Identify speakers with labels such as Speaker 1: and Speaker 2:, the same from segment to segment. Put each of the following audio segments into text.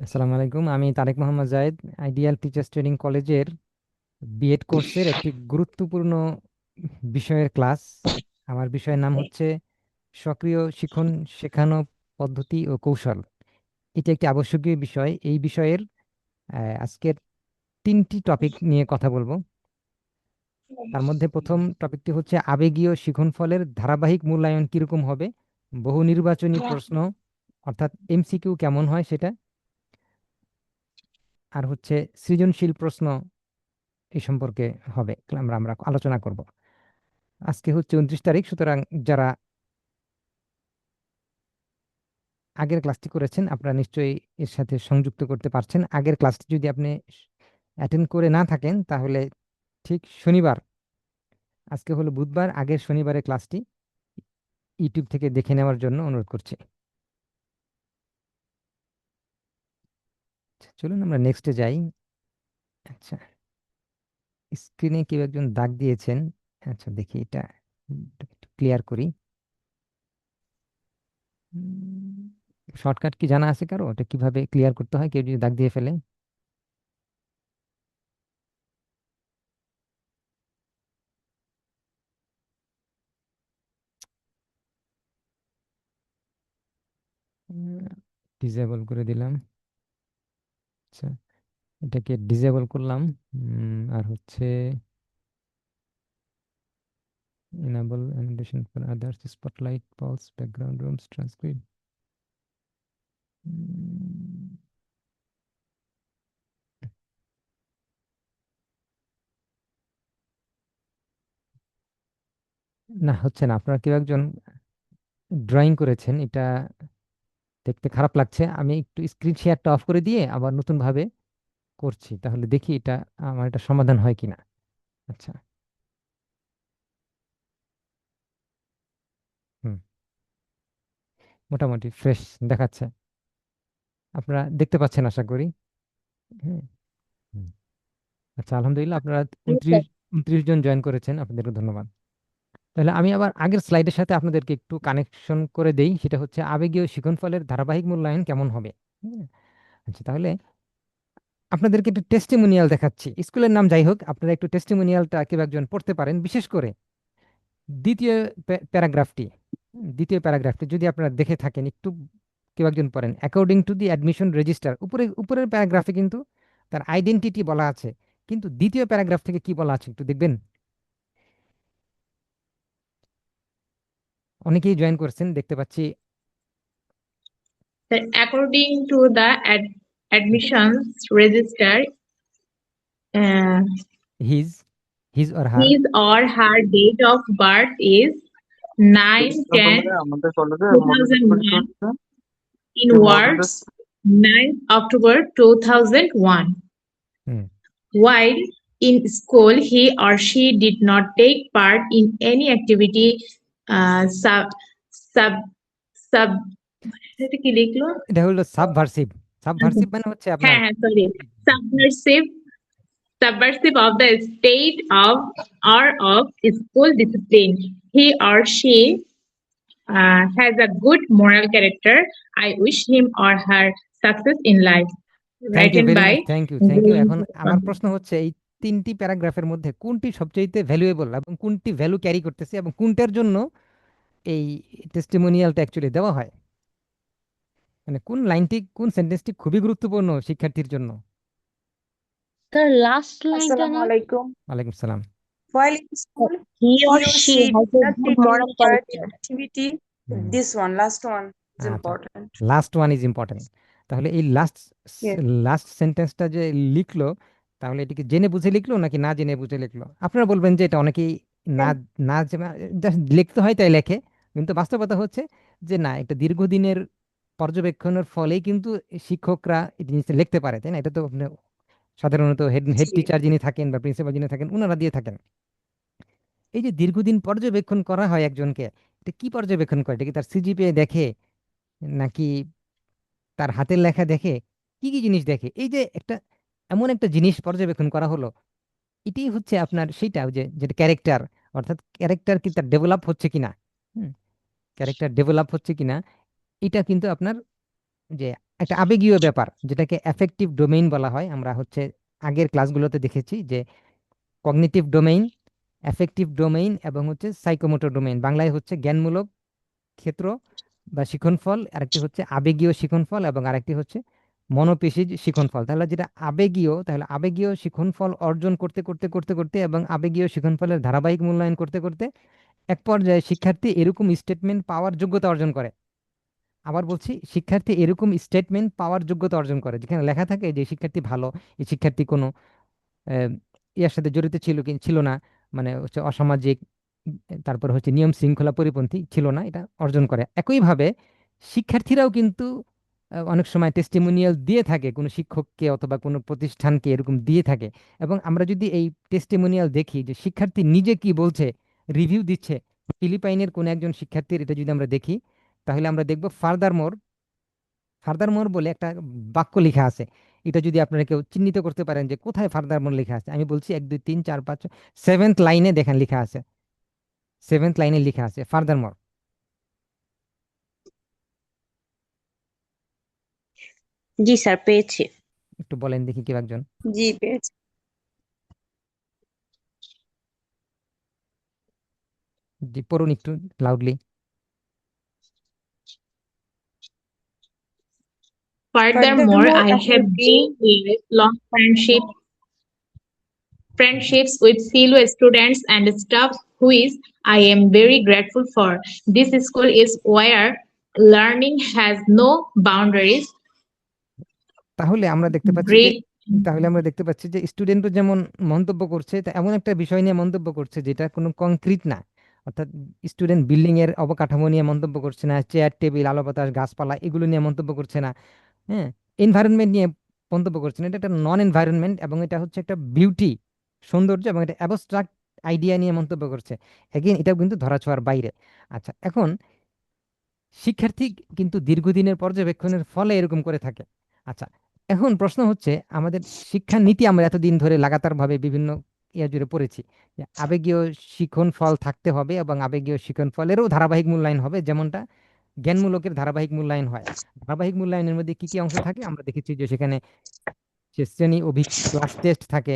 Speaker 1: আসসালামু আলাইকুম, আমি তারেক মোহাম্মদ জায়েদ, আইডিয়াল টিচার্স ট্রেনিং কলেজের বিএড কোর্সের একটি গুরুত্বপূর্ণ বিষয়ের ক্লাস। আমার বিষয়ের নাম হচ্ছে সক্রিয় শিখন শেখানো পদ্ধতি ও কৌশল। এটি একটি আবশ্যকীয় বিষয়। এই বিষয়ের আজকের 3টি টপিক নিয়ে কথা বলবো। তার মধ্যে প্রথম টপিকটি হচ্ছে আবেগীয় শিখন ফলের ধারাবাহিক মূল্যায়ন কিরকম হবে, বহু নির্বাচনী প্রশ্ন অর্থাৎ এমসিকিউ কেমন হয় সেটা, আর হচ্ছে সৃজনশীল প্রশ্ন এই সম্পর্কে হবে। আমরা আমরা আলোচনা করব। আজকে হচ্ছে 29 তারিখ, সুতরাং যারা আগের ক্লাসটি করেছেন আপনারা নিশ্চয়ই এর সাথে সংযুক্ত করতে পারছেন। আগের ক্লাসটি যদি আপনি অ্যাটেন্ড করে না থাকেন তাহলে ঠিক শনিবার, আজকে হলো বুধবার, আগের শনিবারের ক্লাসটি ইউটিউব থেকে দেখে নেওয়ার জন্য অনুরোধ করছি। আচ্ছা, চলুন আমরা নেক্সটে যাই। আচ্ছা, স্ক্রিনে কেউ একজন দাগ দিয়েছেন। আচ্ছা, দেখি এটা একটু ক্লিয়ার করি। শর্টকাট কি জানা আছে কারো? এটা কিভাবে ক্লিয়ার করতে হয় কেউ যদি দাগ দিয়ে ফেলে? ডিসেবল করে দিলাম। আচ্ছা, এটাকে ডিসেবল করলাম। আর হচ্ছে enable annotation for others, spotlight, pulse, background rooms, transcript. না, হচ্ছে না। আপনারা কেউ একজন ড্রয়িং করেছেন, এটা দেখতে খারাপ লাগছে। আমি একটু স্ক্রিন শেয়ারটা অফ করে দিয়ে আবার নতুন ভাবে করছি, তাহলে দেখি এটা আমার এটা সমাধান হয় কিনা। আচ্ছা। হুম, মোটামুটি ফ্রেশ দেখাচ্ছে। আপনারা দেখতে পাচ্ছেন আশা করি। হ্যাঁ। হুম। আচ্ছা, আলহামদুলিল্লাহ, আপনারা 29 জন জয়েন করেছেন, আপনাদেরকে ধন্যবাদ। তাহলে আমি আবার আগের স্লাইডের সাথে আপনাদেরকে একটু কানেকশন করে দেই। সেটা হচ্ছে আবেগীয় শিক্ষণফলের ধারাবাহিক মূল্যায়ন কেমন হবে। হুম, আচ্ছা, তাহলে আপনাদেরকে একটু টেস্টিমোনিয়াল দেখাচ্ছি। স্কুলের নাম যাই হোক, আপনারা একটু টেস্টিমোনিয়ালটা কেউ একজন পড়তে পারেন, বিশেষ করে দ্বিতীয় প্যারাগ্রাফটি। দ্বিতীয় প্যারাগ্রাফটি যদি আপনারা দেখে থাকেন, একটু কেউ একজন পড়েন। According to the admission register, উপরের প্যারাগ্রাফে কিন্তু তার আইডেন্টিটি বলা আছে, কিন্তু দ্বিতীয় প্যারাগ্রাফ থেকে কি বলা আছে একটু দেখবেন। অনেকেই জয়েন করছেন দেখতে পাচ্ছি।
Speaker 2: That according to the admissions register, uh,
Speaker 1: his his or her.
Speaker 2: his or her date of birth is 9/10/2001. In words, 9th October 2001.
Speaker 1: Hmm,
Speaker 2: While in school, he or she did not take part in any activity sub sub এটা কি লিখলো?
Speaker 1: এটা হলো subversive. Subversive মানে হচ্ছে আপনার
Speaker 2: হ্যাঁ, sorry, subversive subversive of the state of or of school discipline. He or she has a good moral character. I wish him or her success in life.
Speaker 1: Thank you
Speaker 2: Written
Speaker 1: very
Speaker 2: by
Speaker 1: much, thank you, thank you. এখন আমার প্রশ্ন হচ্ছে, এই 3টি প্যারাগ্রাফের মধ্যে কোনটি সবচেয়ে valuable এবং কোনটি ভ্যালু ক্যারি করতেছে এবং কোনটার জন্য এই টেস্টিমোনিয়ালটা অ্যাকচুয়ালি দেওয়া হয়, মানে কোন লাইনটি, কোন সেন্টেন্সটি খুবই গুরুত্বপূর্ণ শিক্ষার্থীর জন্য?
Speaker 3: তার লাস্ট লাইনটা
Speaker 4: Assalamu
Speaker 3: না?
Speaker 4: alaikum.
Speaker 1: ওয়ালাইকুম সালাম।
Speaker 4: While in school,
Speaker 3: He
Speaker 4: he
Speaker 3: or
Speaker 4: or
Speaker 3: she
Speaker 4: she
Speaker 3: has
Speaker 4: did
Speaker 3: a
Speaker 4: not
Speaker 3: good
Speaker 4: take any
Speaker 3: moral
Speaker 4: part in
Speaker 3: character.
Speaker 4: activity.
Speaker 1: Hmm,
Speaker 4: This one, last one is
Speaker 1: আচ্ছা,
Speaker 4: important.
Speaker 1: Last one is important. তাহলে এই last
Speaker 4: Yes.
Speaker 1: Last সেন্টেন্সটা যে লিখলো, তাহলে এটিকে জেনে বুঝে লিখলো নাকি না জেনে বুঝে লিখলো? আপনারা বলবেন যে এটা অনেকেই না
Speaker 4: And
Speaker 1: না জাস্ট লিখতে হয় তাই লেখে, কিন্তু বাস্তবতা হচ্ছে যে না, একটা দীর্ঘদিনের পর্যবেক্ষণের ফলেই কিন্তু শিক্ষকরা এই জিনিসটা লিখতে পারে, তাই না? এটা তো সাধারণত হেড হেড
Speaker 4: জি,
Speaker 1: টিচার যিনি থাকেন বা প্রিন্সিপাল যিনি থাকেন ওনারা দিয়ে থাকেন। এই যে দীর্ঘদিন পর্যবেক্ষণ করা হয় একজনকে, এটা কি পর্যবেক্ষণ করে? এটা কি তার সিজিপিএ দেখে, নাকি তার হাতের লেখা দেখে, কি কি জিনিস দেখে? এই যে একটা এমন একটা জিনিস পর্যবেক্ষণ করা হলো, এটাই হচ্ছে আপনার সেইটা, ওই যে যেটা ক্যারেক্টার, অর্থাৎ ক্যারেক্টার কি তার ডেভেলপ হচ্ছে কিনা। হুম, ক্যারেক্টার ডেভেলপ হচ্ছে কিনা, এটা কিন্তু আপনার যে একটা আবেগীয় ব্যাপার, যেটাকে অ্যাফেক্টিভ ডোমেইন বলা হয়। আমরা হচ্ছে আগের ক্লাসগুলোতে দেখেছি যে কগনিটিভ ডোমেইন, অ্যাফেক্টিভ ডোমেইন এবং হচ্ছে সাইকোমোটর ডোমেইন। বাংলায় হচ্ছে জ্ঞানমূলক ক্ষেত্র বা শিখনফল, আরেকটি হচ্ছে আবেগীয় শিখনফল, এবং আরেকটি হচ্ছে মনোপেশিজ শিখনফল। তাহলে যেটা আবেগীয়, তাহলে আবেগীয় শিখনফল অর্জন করতে করতে করতে করতে এবং আবেগীয় শিখনফলের ধারাবাহিক মূল্যায়ন করতে করতে এক পর্যায়ে শিক্ষার্থী এরকম স্টেটমেন্ট পাওয়ার যোগ্যতা অর্জন করে। আবার বলছি, শিক্ষার্থী এরকম স্টেটমেন্ট পাওয়ার যোগ্যতা অর্জন করে যেখানে লেখা থাকে যে শিক্ষার্থী ভালো, এই শিক্ষার্থী কোনো আহ, ইয়ার সাথে জড়িত ছিল কি ছিল না, মানে হচ্ছে অসামাজিক, তারপর হচ্ছে নিয়ম শৃঙ্খলা পরিপন্থী ছিল না, এটা অর্জন করে। একইভাবে শিক্ষার্থীরাও কিন্তু অনেক সময় টেস্টিমোনিয়াল দিয়ে থাকে কোনো শিক্ষককে অথবা কোনো প্রতিষ্ঠানকে, এরকম দিয়ে থাকে। এবং আমরা যদি এই টেস্টিমোনিয়াল দেখি যে শিক্ষার্থী নিজে কি বলছে, রিভিউ দিচ্ছে ফিলিপাইনের কোনো একজন শিক্ষার্থীর, এটা যদি আমরা দেখি তাহলে আমরা দেখব ফার্দার মোর, ফার্দার মোর বলে একটা বাক্য লেখা আছে। এটা যদি আপনারা কেউ চিহ্নিত করতে পারেন যে কোথায় ফার্দার মোর লেখা আছে, আমি বলছি 1 2 3 4 5 সেভেন্থ লাইনে দেখেন লেখা আছে, সেভেন্থ লাইনে লেখা আছে ফার্দার মোর।
Speaker 3: জি স্যার, পেয়েছি।
Speaker 1: একটু বলেন দেখি কেউ একজন।
Speaker 4: জি পেয়েছি।
Speaker 1: জি পড়ুন একটু loudly.
Speaker 2: Furthermore,
Speaker 4: Furthermore,
Speaker 2: I
Speaker 4: I
Speaker 2: have
Speaker 4: have
Speaker 2: gained
Speaker 4: gained
Speaker 2: long friendships with fellow students and staff, which I am very grateful for. This school is where learning has no boundaries.
Speaker 1: তাহলে আমরা দেখতে পাচ্ছি যে,
Speaker 2: Great.
Speaker 1: তাহলে আমরা দেখতে পাচ্ছি যে স্টুডেন্টও যেমন মন্তব্য করছে, তা এমন একটা বিষয় নিয়ে মন্তব্য করছে যেটা কোনো কংক্রিট না। অর্থাৎ স্টুডেন্ট বিল্ডিং এর অবকাঠামো নিয়ে মন্তব্য করছে না, চেয়ার টেবিল আলো বাতাস গাছপালা এগুলো নিয়ে মন্তব্য করছে না, হ্যাঁ, এনভায়রনমেন্ট নিয়ে মন্তব্য করছে না। এটা একটা নন এনভায়রনমেন্ট এবং এটা হচ্ছে একটা বিউটি, সৌন্দর্য, এবং এটা অ্যাবস্ট্রাক্ট আইডিয়া নিয়ে মন্তব্য করছে। এগেইন এটাও কিন্তু ধরাছোঁয়ার বাইরে। আচ্ছা, এখন শিক্ষার্থী কিন্তু দীর্ঘদিনের পর্যবেক্ষণের ফলে এরকম করে থাকে। আচ্ছা, এখন প্রশ্ন হচ্ছে, আমাদের শিক্ষা নীতি আমরা এতদিন ধরে লাগাতারভাবে বিভিন্ন ইয়া জুড়ে পড়েছি যে আবেগীয় শিখন ফল থাকতে হবে এবং আবেগীয় শিখন ফলেরও ধারাবাহিক মূল্যায়ন হবে, যেমনটা জ্ঞানমূলকের ধারাবাহিক মূল্যায়ন হয়। ধারাবাহিক মূল্যায়নের মধ্যে কি কি অংশ থাকে আমরা দেখেছি যে সেখানে যে শ্রেণী ক্লাস টেস্ট থাকে,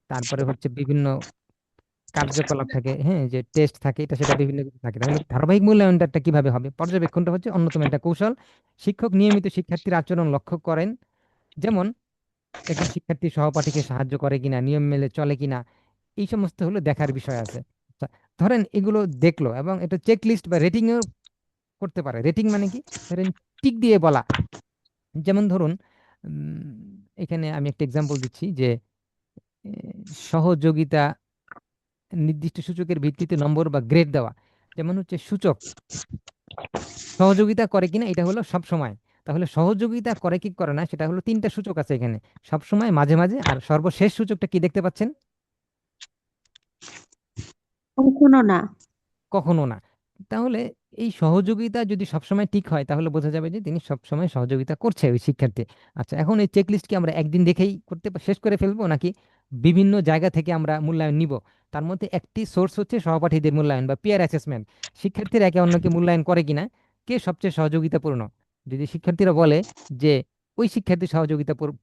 Speaker 1: তারপরে হচ্ছে বিভিন্ন কার্যকলাপ থাকে, হ্যাঁ, যে টেস্ট থাকে, এটা সেটা বিভিন্ন কিছু থাকে। তাহলে ধারাবাহিক মূল্যায়নটা কিভাবে হবে? পর্যবেক্ষণটা হচ্ছে অন্যতম একটা কৌশল। শিক্ষক নিয়মিত শিক্ষার্থীর আচরণ লক্ষ্য করেন, যেমন একজন শিক্ষার্থী সহপাঠীকে সাহায্য করে কিনা, নিয়ম মেনে চলে কিনা, এই সমস্ত হলো দেখার বিষয় আছে। আচ্ছা, ধরেন এগুলো দেখলো এবং এটা চেক লিস্ট বা রেটিংও করতে পারে। রেটিং মানে কি? ধরেন টিক দিয়ে বলা, যেমন ধরুন এখানে আমি একটা এক্সাম্পল দিচ্ছি যে সহযোগিতা, নির্দিষ্ট সূচকের ভিত্তিতে নম্বর বা গ্রেড দেওয়া। যেমন হচ্ছে সূচক, সহযোগিতা করে কিনা এটা হলো সব সময়। তাহলে সহযোগিতা করে কি করে না সেটা হলো তিনটা সূচক আছে এখানে, সব সময়, মাঝে মাঝে, আর সর্বশেষ সূচকটা কি দেখতে পাচ্ছেন?
Speaker 3: কখনো না।
Speaker 1: কখনো না। তাহলে এই সহযোগিতা যদি সবসময় ঠিক হয় তাহলে বোঝা যাবে যে তিনি সবসময় সহযোগিতা করছে ওই শিক্ষার্থী। আচ্ছা, এখন এই চেকলিস্ট কি আমরা একদিন দেখেই শেষ করে ফেলবো, নাকি বিভিন্ন জায়গা থেকে আমরা মূল্যায়ন নিব? তার মধ্যে একটি সোর্স হচ্ছে সহপাঠীদের মূল্যায়ন বা পিয়ার অ্যাসেসমেন্ট। শিক্ষার্থীরা একে অন্যকে মূল্যায়ন করে কিনা, কে সবচেয়ে সহযোগিতাপূর্ণ। যদি শিক্ষার্থীরা বলে যে ওই শিক্ষার্থী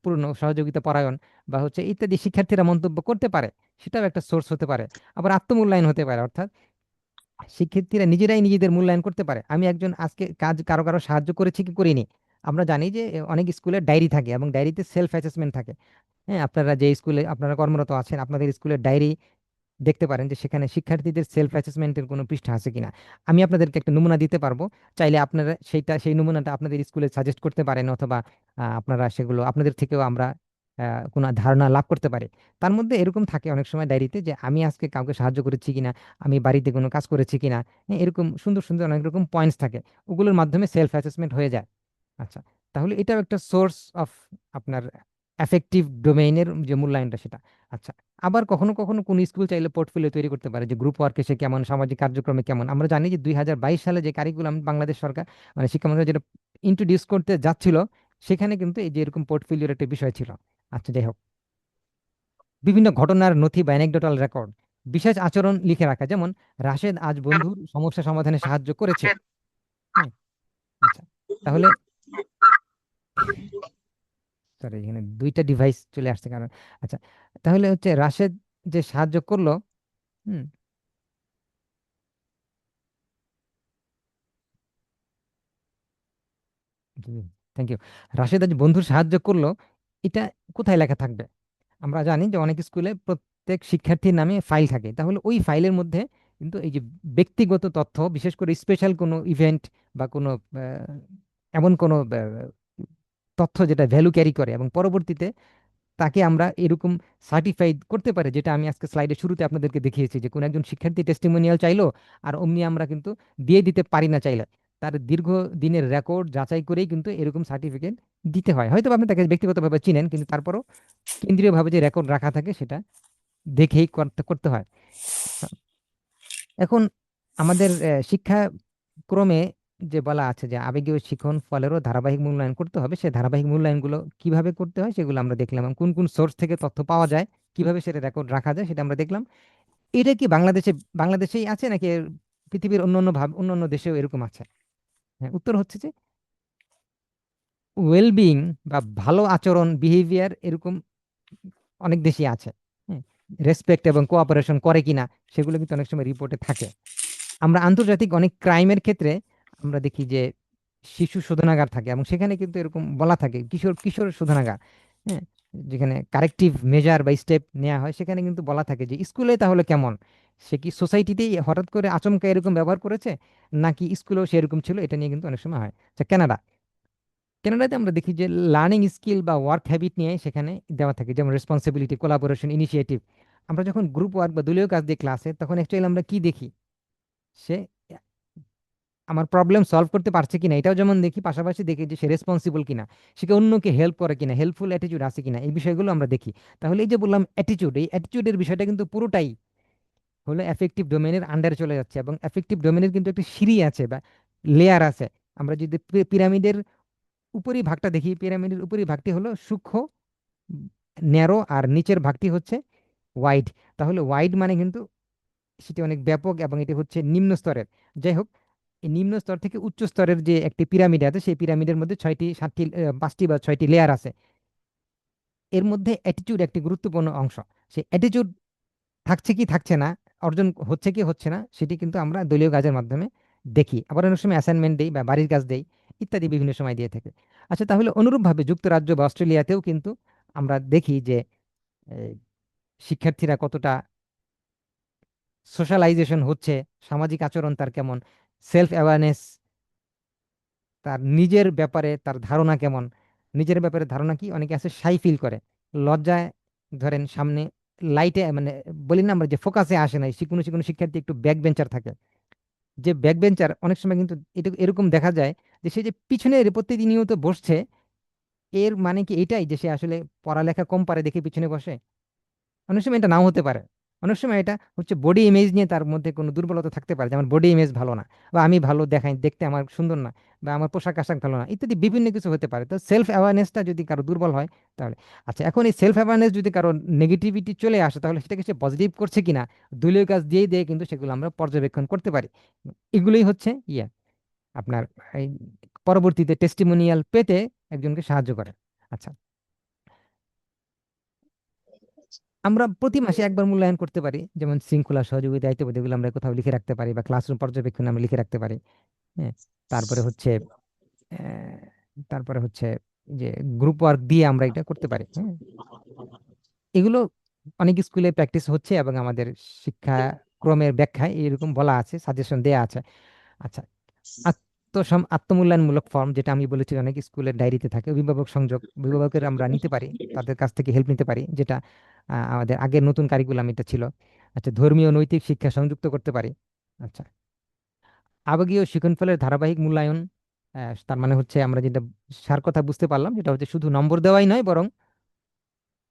Speaker 1: পূর্ণ, সহযোগিতা পরায়ণ বা হচ্ছে ইত্যাদি শিক্ষার্থীরা মন্তব্য করতে পারে, সেটাও একটা সোর্স হতে পারে। আবার আত্মমূল্যায়ন হতে পারে, অর্থাৎ শিক্ষার্থীরা নিজেরাই নিজেদের মূল্যায়ন করতে পারে। আমি একজন আজকে কাজ কারো কারো সাহায্য করেছি কি করিনি। আমরা জানি যে অনেক স্কুলের ডায়েরি থাকে এবং ডায়েরিতে সেলফ অ্যাসেসমেন্ট থাকে। হ্যাঁ, আপনারা যে স্কুলে আপনারা কর্মরত আছেন আপনাদের স্কুলের ডায়েরি দেখতে পারেন যে সেখানে শিক্ষার্থীদের সেলফ অ্যাসেসমেন্টের কোনো পৃষ্ঠা আছে কিনা। আমি আপনাদেরকে একটা নমুনা দিতে পারবো, চাইলে আপনারা সেই নমুনাটা আপনাদের স্কুলে সাজেস্ট করতে পারেন, অথবা আপনারা সেগুলো আপনাদের থেকেও আমরা কোনো ধারণা লাভ করতে পারি। তার মধ্যে এরকম থাকে অনেক সময় ডায়েরিতে যে আমি আজকে কাউকে সাহায্য করেছি কিনা, আমি বাড়িতে কোনো কাজ করেছি কিনা, হ্যাঁ, এরকম সুন্দর সুন্দর অনেক রকম পয়েন্টস থাকে, ওগুলোর মাধ্যমে সেলফ অ্যাসেসমেন্ট হয়ে যায়। আচ্ছা, তাহলে এটাও একটা সোর্স অফ আপনার অ্যাফেক্টিভ ডোমেইনের যে মূল্যায়নটা সেটা। আচ্ছা, আবার কখনো কখনো কোন স্কুল চাইলে পোর্টফোলিও তৈরি করতে পারে যে গ্রুপ ওয়ার্কে সে কেমন, সামাজিক কার্যক্রমে কেমন। আমরা জানি যে 2022 সালে যে কারিকুলাম বাংলাদেশ সরকার মানে শিক্ষা মন্ত্রণালয় যেটা ইন্ট্রোডিউস করতে যাচ্ছিল, সেখানে কিন্তু এই যে এরকম পোর্টফোলিওর একটা বিষয় ছিল। আচ্ছা, যাই হোক, বিভিন্ন ঘটনার নথি বা অ্যানেকডোটাল রেকর্ড, বিশেষ আচরণ লিখে রাখা, যেমন রাশেদ আজ বন্ধুর সমস্যা সমাধানে সাহায্য করেছে, তাহলে সরি, এখানে দুইটা ডিভাইস চলে আসছে কারণ। আচ্ছা, তাহলে হচ্ছে রাশেদ যে সাহায্য করলো, হুম, থ্যাংক ইউ। রাশেদ আজ বন্ধুর সাহায্য করলো, এটা কোথায় লেখা থাকবে? আমরা জানি যে অনেক স্কুলে প্রত্যেক শিক্ষার্থীর নামে ফাইল থাকে, তাহলে ওই ফাইলের মধ্যে কিন্তু এই যে ব্যক্তিগত তথ্য, বিশেষ করে স্পেশাল কোনো ইভেন্ট বা কোনো এমন কোনো তথ্য যেটা ভ্যালু ক্যারি করে এবং পরবর্তীতে তাকে আমরা এরকম সার্টিফাইড করতে পারি, যেটা আমি আজকে স্লাইডে শুরুতে আপনাদেরকে দেখিয়েছি যে কোন একজন শিক্ষার্থী টেস্টিমোনিয়াল চাইলো আর অমনি আমরা কিন্তু দিয়ে দিতে পারি না চাইলে, তার দীর্ঘ দিনের রেকর্ড যাচাই করেই কিন্তু এরকম সার্টিফিকেট দিতে হয়। হয়তো বা আপনি তাকে ব্যক্তিগতভাবে চিনেন, কিন্তু তারপরও কেন্দ্রীয়ভাবে যে রেকর্ড রাখা থাকে সেটা দেখেই করতে করতে হয়। এখন আমাদের শিক্ষাক্রমে যে বলা আছে যে আবেগীয় শিখন ফলেরও ধারাবাহিক মূল্যায়ন করতে হবে, সেই ধারাবাহিক মূল্যায়নগুলো কিভাবে করতে হয় সেগুলো আমরা দেখলাম, এবং কোন কোন সোর্স থেকে তথ্য পাওয়া যায়, কিভাবে সেটা রেকর্ড রাখা যায় সেটা আমরা দেখলাম। এটা কি বাংলাদেশেই আছে নাকি এর পৃথিবীর অন্যান্য দেশেও এরকম আছে? হ্যাঁ, উত্তর হচ্ছে যে ওয়েলবিং বা ভালো আচরণ, বিহেভিয়ার, এরকম অনেক দেশই আছে। হ্যাঁ, রেসপেক্ট এবং কোঅপারেশন করে কিনা সেগুলো কিন্তু অনেক সময় রিপোর্টে থাকে। আমরা আন্তর্জাতিক অনেক ক্রাইমের ক্ষেত্রে আমরা দেখি যে শিশু শোধনাগার থাকে, এবং সেখানে কিন্তু এরকম বলা থাকে কিশোর কিশোর শোধনাগার, হ্যাঁ, যেখানে কারেক্টিভ মেজার বা স্টেপ নেওয়া হয়, সেখানে কিন্তু বলা থাকে যে স্কুলে তাহলে কেমন, সে কি সোসাইটিতেই হঠাৎ করে আচমকা এরকম ব্যবহার করেছে নাকি স্কুলেও সেরকম ছিল, এটা নিয়ে কিন্তু অনেক সময় হয়। আচ্ছা, কানাডাতে আমরা দেখি যে লার্নিং স্কিল বা ওয়ার্ক হ্যাবিট নিয়ে সেখানে দেওয়া থাকে, যেমন রেসপন্সিবিলিটি, কোলাবোরেশন, ইনিশিয়েটিভ। আমরা যখন গ্রুপ ওয়ার্ক বা দলীয় কাজ দিই ক্লাসে, তখন অ্যাকচুয়ালি আমরা কি দেখি, সে আমার প্রবলেম সলভ করতে পারছে কিনা এটাও যেমন দেখি, পাশাপাশি দেখি যে সে রেসপন্সিবল কিনা, সে কি অন্যকে হেল্প করে কিনা, হেল্পফুল অ্যাটিটিউড আছে কিনা, এই বিষয়গুলো আমরা দেখি। তাহলে এই যে বললাম অ্যাটিটিউড, এই অ্যাটিটিউডের বিষয়টা কিন্তু পুরোটাই হলো এফেক্টিভ ডোমেনের আন্ডারে চলে যাচ্ছে, এবং এফেক্টিভ ডোমেনের কিন্তু একটা সিঁড়ি আছে বা লেয়ার আছে। আমরা যদি পিরামিডের উপরি ভাগটা দেখি, পিরামিডের উপরি ভাগটি হলো সূক্ষ্ম, ন্যারো, আর নিচের ভাগটি হচ্ছে ওয়াইড। তাহলে ওয়াইড মানে কিন্তু সেটি অনেক ব্যাপক এবং এটি হচ্ছে নিম্ন স্তরের। যাই হোক, এই নিম্ন স্তর থেকে উচ্চ স্তরের যে একটি পিরামিড আছে, সেই পিরামিডের মধ্যে 6টি 7টি 5টি বা 6টি লেয়ার আছে। এর মধ্যে অ্যাটিটিউড একটি গুরুত্বপূর্ণ অংশ। সেই অ্যাটিটিউড থাকছে কি থাকছে না, অর্জন হচ্ছে কি হচ্ছে না, সেটি কিন্তু আমরা দলীয় কাজের মাধ্যমে দেখি, আবার অনেক সময় অ্যাসাইনমেন্ট দেই বা বাড়ির কাজ দেই, ইত্যাদি বিভিন্ন সময় দিয়ে থাকে। আচ্ছা, তাহলে অনুরূপভাবে যুক্তরাজ্য বা অস্ট্রেলিয়াতেও কিন্তু আমরা দেখি যে এই, শিক্ষার্থীরা কতটা সোশ্যালাইজেশন হচ্ছে, সামাজিক আচরণ তার কেমন, সেলফ অ্যাওয়ারনেস, তার নিজের ব্যাপারে তার ধারণা কেমন। নিজের ব্যাপারে ধারণা কি, অনেকে আছে শাই ফিল করে, লজ্জায়, ধরেন সামনে লাইটে মানে বলি না আমরা যে ফোকাসে আসে না, কোনো কোনো শিক্ষার্থী একটু ব্যাক বেঞ্চার থাকে, যে ব্যাক বেঞ্চার অনেক সময় কিন্তু এটা এরকম দেখা যায় যে সে যে পিছনে প্রতিনিয়ত বসছে, এর মানে কি এটাই যে সে আসলে পড়ালেখা কম পারে দেখে পিছনে বসে? অনেক সময় এটা নাও হতে পারে। অনেক সময় এটা হচ্ছে বডি ইমেজ নিয়ে তার মধ্যে কোনো দুর্বলতা থাকতে পারে, যেমন বডি ইমেজ ভালো না, বা আমি ভালো দেখাই, দেখতে আমার সুন্দর না, বা আমার পোশাক আশাক ভালো না, ইত্যাদি বিভিন্ন কিছু হতে পারে। তো সেলফ অ্যাওয়ারনেসটা যদি কারো দুর্বল হয় তাহলে। আচ্ছা, এখন এই সেলফ অ্যাওয়ারনেস যদি কারো নেগেটিভিটি চলে আসে, তাহলে সেটাকে সে পজিটিভ করছে কিনা দলীয় কাজ দিয়ে দিয়ে কিন্তু সেগুলো আমরা পর্যবেক্ষণ করতে পারি। এগুলোই হচ্ছে আপনার এই পরবর্তীতে টেস্টিমোনিয়াল পেতে একজনকে সাহায্য করে। আচ্ছা, আমরা প্রতি মাসে একবার মূল্যায়ন করতে পারি, যেমন শৃঙ্খলা, সহযোগিতা, দায়িত্ববোধ, এগুলো আমরা কোথাও লিখে রাখতে পারি, বা ক্লাসরুম পর্যবেক্ষণে আমরা লিখে রাখতে পারি। হ্যাঁ, তারপরে হচ্ছে আহ, তারপরে হচ্ছে যে গ্রুপ ওয়ার্ক দিয়ে আমরা এটা করতে পারি। হ্যাঁ, এগুলো অনেক স্কুলে প্র্যাকটিস হচ্ছে, এবং আমাদের শিক্ষাক্রমের ব্যাখ্যায় এরকম বলা আছে, সাজেশন দেয়া আছে। আচ্ছা, আত্মমূল্যায়নমূলক ফর্ম, যেটা আমি বলেছি অনেক স্কুলের ডায়েরিতে থাকে, অভিভাবক সংযোগ, অভিভাবকের আমরা নিতে পারি, তাদের কাছ থেকে হেল্প নিতে পারি, যেটা আমাদের আগের নতুন কারিকুলাম এটা ছিল। আচ্ছা, ধর্মীয় নৈতিক শিক্ষা সংযুক্ত করতে পারি। আচ্ছা, আবেগীয় শিক্ষণফলের ধারাবাহিক মূল্যায়ন, তার মানে হচ্ছে আমরা যেটা সার কথা বুঝতে পারলাম, যেটা হচ্ছে শুধু নম্বর দেওয়াই নয়, বরং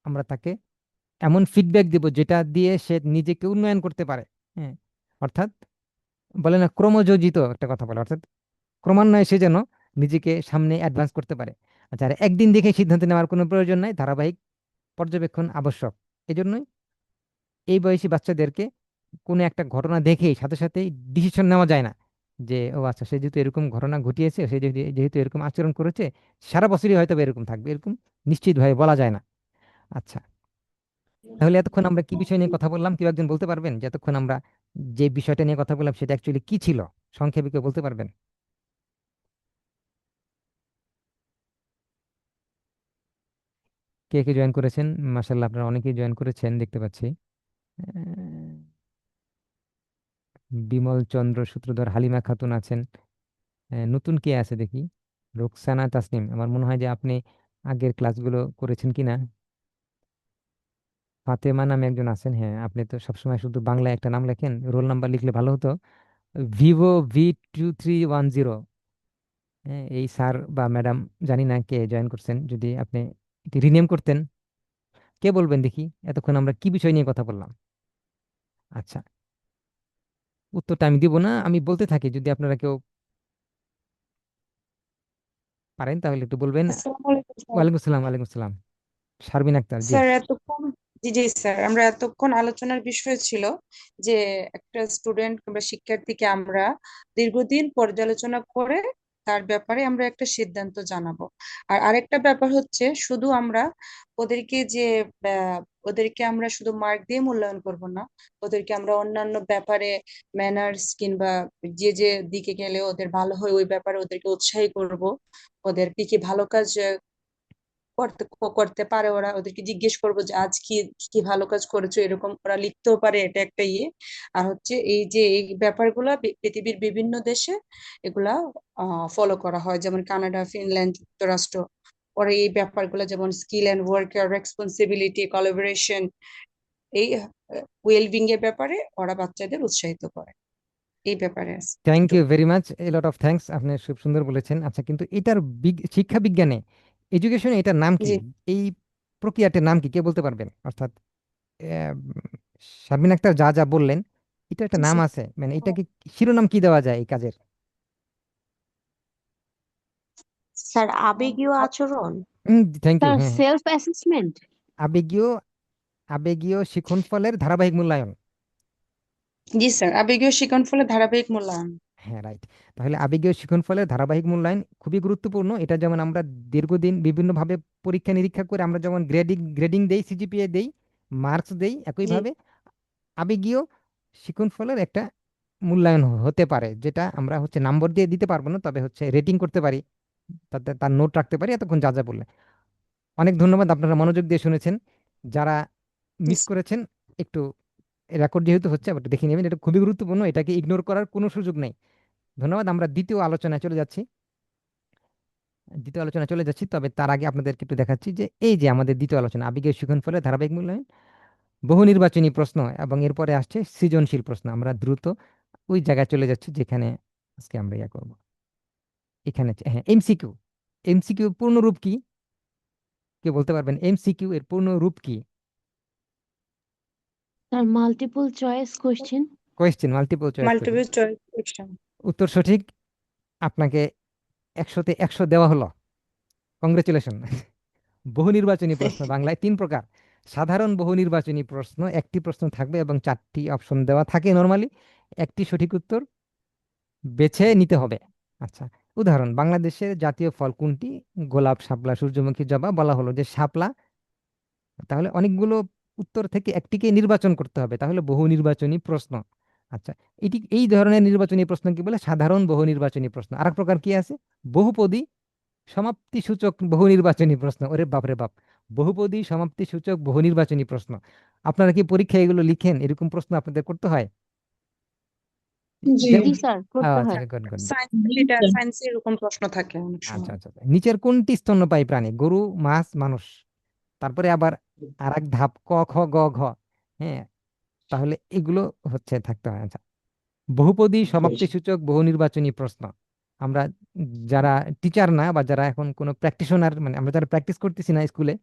Speaker 1: আমরা তাকে এমন ফিডব্যাক দিব যেটা দিয়ে সে নিজেকে উন্নয়ন করতে পারে। হ্যাঁ, অর্থাৎ বলে না, ক্রমযোজিত একটা কথা বলে, অর্থাৎ ক্রমান্বয়ে সে যেন নিজেকে সামনে অ্যাডভান্স করতে পারে। আচ্ছা, আর একদিন দেখে সিদ্ধান্ত নেওয়ার কোনো প্রয়োজন নাই, ধারাবাহিক পর্যবেক্ষণ আবশ্যক। এজন্যই এই বয়সী বাচ্চাদেরকে কোনো একটা ঘটনা দেখেই সাথে সাথেই ডিসিশন নেওয়া যায় না। যে ও আচ্ছা, সে যেহেতু এরকম ঘটনা ঘটিয়েছে, সে যেহেতু এরকম আচরণ করেছে, সারা বছরই হয়তো বা এরকম থাকবে, এরকম নিশ্চিতভাবে বলা যায় না। আচ্ছা, তাহলে এতক্ষণ আমরা কি বিষয় নিয়ে কথা বললাম, কেউ একজন বলতে পারবেন যে এতক্ষণ আমরা যে বিষয়টা নিয়ে কথা বললাম সেটা অ্যাকচুয়ালি কি ছিল? সংক্ষেপে কেউ বলতে পারবেন? কে কে জয়েন করেছেন? মাশাআল্লাহ, আপনারা অনেকেই জয়েন করেছেন দেখতে পাচ্ছি। বিমল চন্দ্র সূত্রধর, হালিমা খাতুন আছেন। নতুন কে আছে দেখি? রোকসানা তাসনিম, আমার মনে হয় যে আপনি আগের ক্লাসগুলো করেছেন কিনা। ফাতেমা নামে একজন আছেন, হ্যাঁ, আপনি তো সবসময় শুধু বাংলায় একটা নাম লেখেন, রোল নাম্বার লিখলে ভালো হতো। Vivo V2310, হ্যাঁ, এই স্যার বা ম্যাডাম জানি না কে জয়েন করছেন, যদি আপনি এটি রিনেম করতেন। কে বলবেন দেখি এতক্ষণ আমরা কি বিষয় নিয়ে কথা বললাম? আচ্ছা, উত্তরটা আমি দিব না, আমি বলতে থাকি, যদি আপনারা কেউ পারেন তাহলে একটু বলবেন।
Speaker 4: আসসালামু আলাইকুম স্যার।
Speaker 1: ওয়ালাইকুম আসসালাম, ওয়ালাইকুম আসসালাম। শারমিন আক্তার, জি।
Speaker 4: স্যার এতক্ষণ, জি জি স্যার, আমরা এতক্ষণ আলোচনার বিষয় ছিল যে একটা স্টুডেন্ট কিংবা শিক্ষার্থীকে আমরা দীর্ঘদিন পর্যালোচনা করে তার ব্যাপারে আমরা একটা সিদ্ধান্ত জানাবো। আর আরেকটা ব্যাপার হচ্ছে, শুধু আমরা ওদেরকে যে আহ, ওদেরকে আমরা শুধু মার্ক দিয়ে মূল্যায়ন করব না, ওদেরকে আমরা অন্যান্য ব্যাপারে ম্যানার্স কিংবা যে যে দিকে গেলে ওদের ভালো হয় ওই ব্যাপারে ওদেরকে উৎসাহী করব। ওদের কি কি ভালো কাজ করতে করতে পারে, ওরা ওদেরকে জিজ্ঞেস করবো যে আজ কি কি ভালো কাজ করেছো, এরকম ওরা লিখতেও পারে, এটা একটা ইয়ে। আর হচ্ছে এই যে এই ব্যাপারগুলা পৃথিবীর বিভিন্ন দেশে এগুলা ফলো করা হয়, যেমন কানাডা, ফিনল্যান্ড, যুক্তরাষ্ট্র। ওরা এই ব্যাপারগুলো যেমন skill and work responsibility, collaboration, এই ওয়েলবিং এর ব্যাপারে ওরা বাচ্চাদের উৎসাহিত করে। এই ব্যাপারে আছে
Speaker 1: থ্যাংক ইউ
Speaker 4: এটুকু।
Speaker 1: Very much, A lot of thanks, আপনি খুব সুন্দর বলেছেন। আচ্ছা, কিন্তু এটার শিক্ষা বিজ্ঞানে, এডুকেশনে এটার নাম কি?
Speaker 4: জি
Speaker 1: এই প্রক্রিয়াটার নাম কি, কে বলতে পারবেন? অর্থাৎ আহ, শারমিন আক্তার যা যা বললেন, এটা একটা
Speaker 4: জি
Speaker 1: নাম
Speaker 4: স্যার।
Speaker 1: আছে, মানে এটাকে শিরোনাম কি দেওয়া যায় এই কাজের?
Speaker 3: স্যার আবেগীয় আচরণ।
Speaker 1: থ্যাংক ইউ,
Speaker 5: স্যার
Speaker 1: হ্যাঁ হ্যাঁ।
Speaker 5: Self assessment.
Speaker 1: আবেগীয়, আবেগীয় শিখন ফলের ধারাবাহিক মূল্যায়ন।
Speaker 4: জি স্যার, আবেগীয় শিকন ফলে ধারাবাহিক মূল্যায়ন।
Speaker 1: হ্যাঁ, রাইট। তাহলে আবেগীয় শিখন ফলের ধারাবাহিক মূল্যায়ন খুবই গুরুত্বপূর্ণ। এটা যেমন আমরা দীর্ঘদিন বিভিন্নভাবে পরীক্ষা নিরীক্ষা করে আমরা যেমন গ্রেডিং গ্রেডিং দেই, সিজিপিএ দেই, মার্কস দেই,
Speaker 4: জি
Speaker 1: একইভাবে আবেগীয় শিখন ফলের একটা মূল্যায়ন হতে পারে, যেটা আমরা হচ্ছে নাম্বার দিয়ে দিতে পারবো না, তবে হচ্ছে রেটিং করতে পারি, তাতে তার নোট রাখতে পারি। এতক্ষণ যা যা বললে অনেক ধন্যবাদ, আপনারা মনোযোগ দিয়ে শুনেছেন। যারা
Speaker 4: জি
Speaker 1: মিস করেছেন, একটু রেকর্ড যেহেতু হচ্ছে আবার একটু দেখে নেবেন, এটা খুবই গুরুত্বপূর্ণ, এটাকে ইগনোর করার কোনো সুযোগ নেই। ধন্যবাদ, আমরা দ্বিতীয় আলোচনায় চলে যাচ্ছি। দ্বিতীয় আলোচনায় চলে যাচ্ছি, তবে তার আগে আপনাদেরকে একটু দেখাচ্ছি যে এই যে আমাদের দ্বিতীয় আলোচনা, আবেগীয় শিখন ফলের ধারাবাহিক মূল্যায়ন, বহু নির্বাচনী প্রশ্ন, এবং এরপরে আসছে সৃজনশীল প্রশ্ন। আমরা দ্রুত ওই জায়গায় চলে যাচ্ছি যেখানে আজকে আমরা ইয়া করবো। এখানে হ্যাঁ, এমসিকিউ। এমসিকিউ পূর্ণ রূপ কি, কেউ বলতে পারবেন? এমসিকিউ এর পূর্ণ রূপ কি?
Speaker 5: Sir multiple choice question.
Speaker 1: Question, multiple choice question.
Speaker 4: Multiple choice question.
Speaker 1: উত্তর সঠিক, আপনাকে 100-তে 100 দেওয়া হলো, কংগ্রেচুলেশন। বহু নির্বাচনী প্রশ্ন বাংলায় 3 প্রকার। সাধারণ বহু নির্বাচনী প্রশ্ন, একটি প্রশ্ন থাকবে এবং 4টি অপশন দেওয়া থাকে নরমালি, একটি সঠিক উত্তর বেছে নিতে হবে। আচ্ছা, উদাহরণ, বাংলাদেশের জাতীয় ফল কোনটি? গোলাপ, শাপলা, সূর্যমুখী, জবা। বলা হলো যে শাপলা, তাহলে অনেকগুলো উত্তর থেকে একটিকে নির্বাচন করতে হবে, তাহলে বহু নির্বাচনী প্রশ্ন। আচ্ছা, এই ধরনের নির্বাচনী প্রশ্ন কি বলে? সাধারণ বহু নির্বাচনী প্রশ্ন। আরেক প্রকার কি আছে? বহুপদী সমাপ্তি সূচক বহু নির্বাচনী প্রশ্ন। ওরে বাপ রে বাপ, বহুপদী সমাপ্তি সূচক বহু নির্বাচনী প্রশ্ন। আপনারা কি পরীক্ষায় এগুলো লিখেন? এরকম প্রশ্ন আপনাদের করতে হয়?
Speaker 4: জি
Speaker 5: জি স্যার, করতে
Speaker 1: আচ্ছা,
Speaker 5: হয়।
Speaker 1: Good good.
Speaker 4: সায়েন্স, এটা সায়েন্সে এরকম প্রশ্ন থাকে অনেক
Speaker 1: আচ্ছা
Speaker 4: সময়।
Speaker 1: আচ্ছা আচ্ছা। নিচের কোনটি স্তন্যপায়ী প্রাণী? গরু, মাছ, মানুষ। তারপরে আবার আর এক ধাপ, ক খ গ ঘ। হ্যাঁ, তাহলে এগুলো হচ্ছে থাকতে হয়। আচ্ছা, বহুপদী সমাপ্তি সূচক বহু নির্বাচনী প্রশ্ন। আমরা যারা টিচার না, বা যারা এখন কোনো প্র্যাকটিশনার, মানে আমরা যারা প্র্যাকটিস করতেছি না, স্কুলে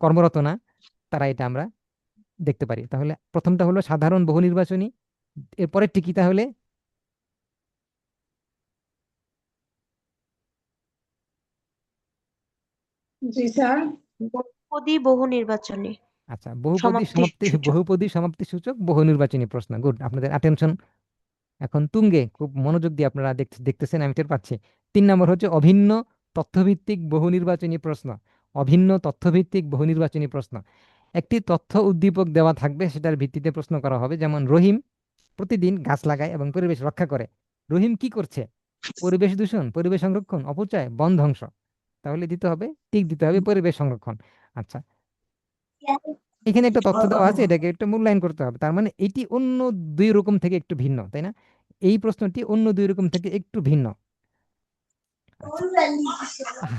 Speaker 1: কর্মরত না, তারা এটা আমরা দেখতে পারি। তাহলে প্রথমটা হলো সাধারণ বহু নির্বাচনী, এরপরেরটি কি তাহলে?
Speaker 2: জি স্যার।
Speaker 3: বহুপদী বহু নির্বাচনী
Speaker 1: আচ্ছা, বহুপদী
Speaker 3: সমাপ্তি
Speaker 1: সমাপ্তি,
Speaker 3: সূচক।
Speaker 1: বহুপদী সমাপ্তি সূচক বহু নির্বাচনী প্রশ্ন। গুড, আপনাদের অ্যাটেনশন এখন তুঙ্গে খুব মনোযোগ দিয়ে আপনারা দেখতেছেন, আমি টের পাচ্ছি। 3 নম্বর হচ্ছে অভিন্ন তথ্যভিত্তিক বহু নির্বাচনী প্রশ্ন। অভিন্ন তথ্যভিত্তিক বহু নির্বাচনী প্রশ্ন। একটি তথ্য উদ্দীপক দেওয়া থাকবে, সেটার ভিত্তিতে প্রশ্ন করা হবে। যেমন রহিম প্রতিদিন গাছ লাগায় এবং পরিবেশ রক্ষা করে। রহিম কি করছে? পরিবেশ দূষণ, পরিবেশ সংরক্ষণ, অপচয়, বন ধ্বংস। তাহলে দিতে হবে, টিক দিতে হবে পরিবেশ সংরক্ষণ। আচ্ছা, এখানে একটা তথ্য দেওয়া আছে, এটাকে একটু মূল্যায়ন করতে হবে। তার মানে এটি অন্য 2 রকম থেকে একটু ভিন্ন, তাই না? এই প্রশ্নটি অন্য 2 রকম থেকে একটু ভিন্ন। আচ্ছা,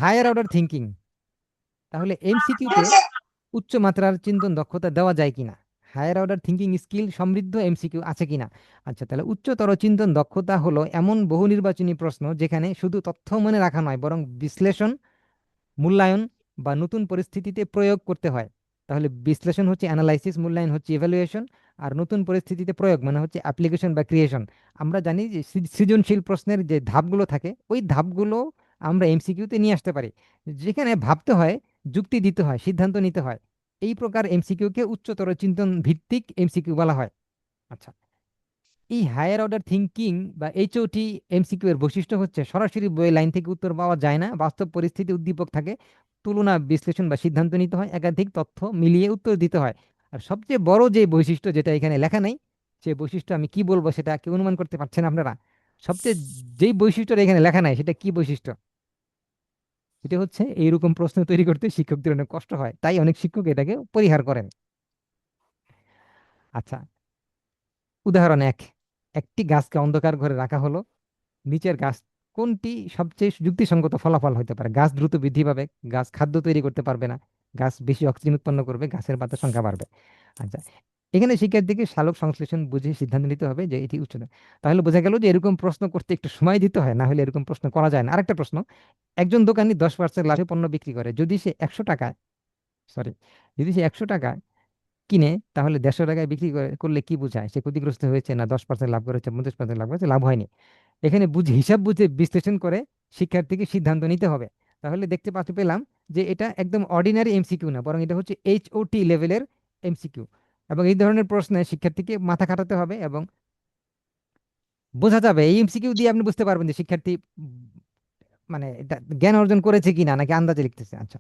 Speaker 1: হায়ার অর্ডার থিঙ্কিং। তাহলে এমসিকিউতে উচ্চ মাত্রার চিন্তন দক্ষতা দেওয়া যায় কিনা, হায়ার অর্ডার থিঙ্কিং স্কিল সমৃদ্ধ এমসিকিউ আছে কিনা। আচ্ছা, তাহলে উচ্চতর চিন্তন দক্ষতা হলো এমন বহু নির্বাচনী প্রশ্ন যেখানে শুধু তথ্য মনে রাখা নয়, বরং বিশ্লেষণ, মূল্যায়ন বা নতুন পরিস্থিতিতে প্রয়োগ করতে হয়। তাহলে বিশ্লেষণ হচ্ছে অ্যানালাইসিস, মূল্যায়ন হচ্ছে ইভ্যালুয়েশন, আর নতুন পরিস্থিতিতে প্রয়োগ মানে হচ্ছে অ্যাপ্লিকেশন বা ক্রিয়েশন। আমরা জানি যে সৃজনশীল প্রশ্নের যে ধাপগুলো থাকে, ওই ধাপগুলো আমরা এমসিকিউতে নিয়ে আসতে পারি, যেখানে ভাবতে হয়, যুক্তি দিতে হয়, সিদ্ধান্ত নিতে হয়। এই প্রকার এমসিকিউকে উচ্চতর চিন্তন ভিত্তিক এমসিকিউ বলা হয়। আচ্ছা, এই হায়ার অর্ডার থিঙ্কিং বা এইচওটি এমসিকিউ এর বৈশিষ্ট্য হচ্ছে সরাসরি বই লাইন থেকে উত্তর পাওয়া যায় না, বাস্তব পরিস্থিতি উদ্দীপক থাকে, তুলনা, বিশ্লেষণ বা সিদ্ধান্ত নিতে হয়, একাধিক তথ্য মিলিয়ে উত্তর দিতে হয়। আর সবচেয়ে বড় যে বৈশিষ্ট্য, যেটা এখানে লেখা নেই, সে বৈশিষ্ট্য আমি কি বলবো সেটা কি অনুমান করতে পারছেন আপনারা? সবচেয়ে যেই বৈশিষ্ট্যটা এখানে লেখা নাই, সেটা কি বৈশিষ্ট্য? এটা হচ্ছে এইরকম প্রশ্ন তৈরি করতে শিক্ষকদের অনেক কষ্ট হয়, তাই অনেক শিক্ষক এটাকে পরিহার করেন। আচ্ছা, উদাহরণ 1, একটি গাছকে অন্ধকার ঘরে রাখা হলো। নিচের গাছ কোনটি সবচেয়ে যুক্তিসঙ্গত ফলাফল হতে পারে? গাছ দ্রুত বৃদ্ধি পাবে, গাছ খাদ্য তৈরি করতে পারবে না, গাছ বেশি অক্সিজেন উৎপন্ন করবে, গাছের পাতার সংখ্যা বাড়বে। আচ্ছা, এখানে শিক্ষার্থীকে সালোক সংশ্লেষণ বুঝে সিদ্ধান্ত নিতে হবে যে এটি উচ্চতা। তাহলে বোঝা গেল যে এরকম প্রশ্ন করতে একটু সময় দিতে হয়, না হলে এরকম প্রশ্ন করা যায় না। আরেকটা প্রশ্ন, একজন দোকানি 10% লাভে পণ্য বিক্রি করে। যদি সে 100 টাকা কিনে, তাহলে 150 টাকায় বিক্রি করলে কি বোঝায়? সে ক্ষতিগ্রস্ত হয়েছে, না 10% লাভ করেছে, 50% লাভ করেছে, লাভ হয়নি। এখানে বুঝে, হিসাব বুঝে বিশ্লেষণ করে শিক্ষার্থীকে সিদ্ধান্ত নিতে হবে। তাহলে দেখতে পেলাম যে এটা একদম অর্ডিনারি এমসিকিউ না, বরং এটা হচ্ছে এইচওটি লেভেলের এমসিকিউ। এবং এই ধরনের প্রশ্নে শিক্ষার্থীকে মাথা খাটাতে হবে, এবং বোঝা যাবে এই এমসিকিউ দিয়ে আপনি বুঝতে পারবেন যে শিক্ষার্থী মানে এটা জ্ঞান অর্জন করেছে কিনা, নাকি আন্দাজে লিখতেছে। আচ্ছা,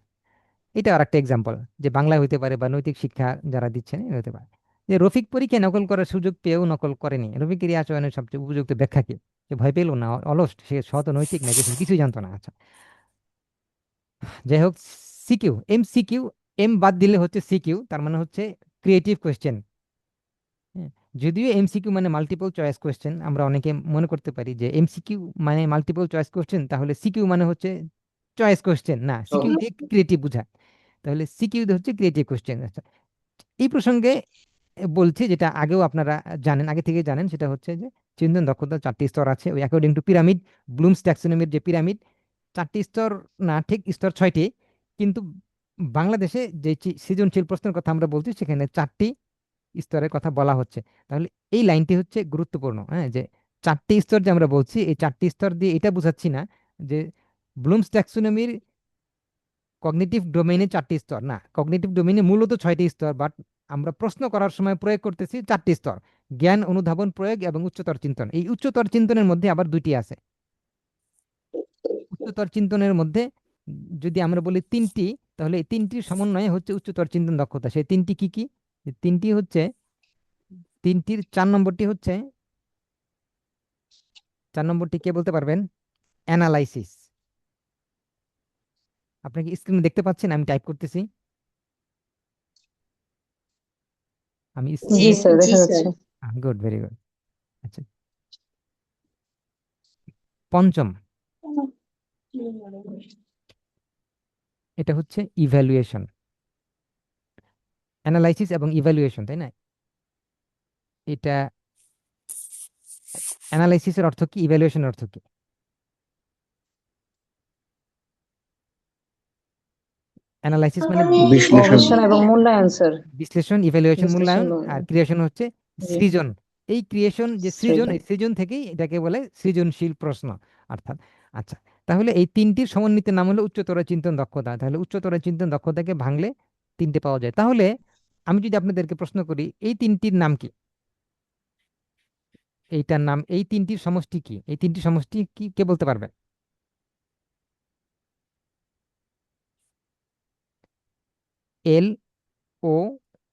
Speaker 1: এটা আর একটা এক্সাম্পল, যে বাংলায় হতে পারে বা নৈতিক শিক্ষা যারা দিচ্ছেন এটা হতে পারে। যে রফিক পরীক্ষায় নকল করার সুযোগ পেয়েও নকল করেনি, রফিকের এই আচরণের সবচেয়ে উপযুক্ত ব্যাখ্যা কি? সে ভয় পেল না, অলস, সে শত নৈতিক নাকি সে কিছুই জানতো না। আচ্ছা, যাই হোক, সিকিউ, এমসিকিউ, এম বাদ দিলে হচ্ছে সিকিউ, তার মানে হচ্ছে ক্রিয়েটিভ কোয়েশ্চেন। যদিও এমসিকিউ মানে মাল্টিপল চয়েস কোয়েশ্চেন, আমরা অনেকে মনে করতে পারি যে এমসিকিউ মানে মাল্টিপল চয়েস কোয়েশ্চেন, তাহলে সিকিউ মানে হচ্ছে চয়েস কোয়েশ্চেন। না, সিকিউ দিয়ে ক্রিয়েটিভ বোঝায়। তাহলে সিকিউ হচ্ছে ক্রিয়েটিভ কোয়েশ্চেন। আচ্ছা, এই প্রসঙ্গে বলছি, যেটা আগেও আপনারা জানেন, আগে থেকে জানেন, সেটা হচ্ছে যে চিন্তন দক্ষতার 4টি স্তর আছে। ওই অ্যাকর্ডিং টু পিরামিড, ব্লুমস ট্যাক্সোনমির যে পিরামিড, 4টি স্তর না, ঠিক স্তর 6টি। কিন্তু বাংলাদেশে যে সৃজনশীল প্রশ্নের কথা আমরা বলছি, সেখানে 4টি স্তরের কথা বলা হচ্ছে। তাহলে এই লাইনটি হচ্ছে গুরুত্বপূর্ণ, হ্যাঁ, যে 4টি স্তর যে আমরা বলছি, এই 4টি স্তর দিয়ে এটা বোঝাচ্ছি না যে ব্লুমস ট্যাক্সোনমির কগনিটিভ ডোমেইনে 4টি স্তর না, কগনিটিভ ডোমেইনে মূলত 6টি স্তর, বাট আমরা প্রশ্ন করার সময় প্রয়োগ করতেছি 4টি স্তর: জ্ঞান, অনুধাবন, প্রয়োগ এবং উচ্চতর চিন্তন। এই উচ্চতর চিন্তনের মধ্যে আবার 2টি আছে। উচ্চতর চিন্তনের মধ্যে যদি আমরা বলি 3টি, তাহলে এই 3টির সমন্বয়ে হচ্ছে উচ্চতর চিন্তন দক্ষতা। সেই 3টি কি কি? এই 3টি হচ্ছে, 3টির 4 নম্বরটি হচ্ছে, 4 নম্বরটি কে বলতে পারবেন? অ্যানালাইসিস। আপনি কি স্ক্রিনে দেখতে পাচ্ছেন? আমি টাইপ করতেছি, আমি
Speaker 6: জি
Speaker 1: স্ক্রিনে।
Speaker 6: স্যার, দেখা যাচ্ছে।
Speaker 1: Good, very good. আচ্ছা, পঞ্চম, এটা হচ্ছে ইভ্যালুয়েশন। অ্যানালাইসিস এবং ইভ্যালুয়েশন, তাই না? এটা অ্যানালাইসিসের অর্থ কি, ইভ্যালুয়েশনের অর্থ কি? অ্যানালাইসিস মানে
Speaker 6: বিশ্লেষণ বিশ্লেষণ এবং মূল্যায়ন স্যার।
Speaker 1: বিশ্লেষণ, ইভ্যালুয়েশন
Speaker 6: বিশ্লেষণ
Speaker 1: মূল্যায়ন, আর
Speaker 6: মূল্যায়ন।
Speaker 1: ক্রিয়েশন হচ্ছে
Speaker 6: জি
Speaker 1: সৃজন। এই ক্রিয়েশন যে সৃজন,
Speaker 6: সৃজন।
Speaker 1: এই সৃজন থেকেই এটাকে বলে সৃজনশীল প্রশ্ন, অর্থাৎ। আচ্ছা, তাহলে এই 3টির সমন্বিত নাম হলো উচ্চতর চিন্তন দক্ষতা। তাহলে উচ্চতর চিন্তন দক্ষতাকে ভাঙলে 3টে পাওয়া যায়। তাহলে আমি যদি আপনাদেরকে প্রশ্ন করি, এই 3টির নাম কি? এইটার নাম, এই তিনটির সমষ্টি কি? এই তিনটি সমষ্টি কি কে বলতে পারবে? এল ও,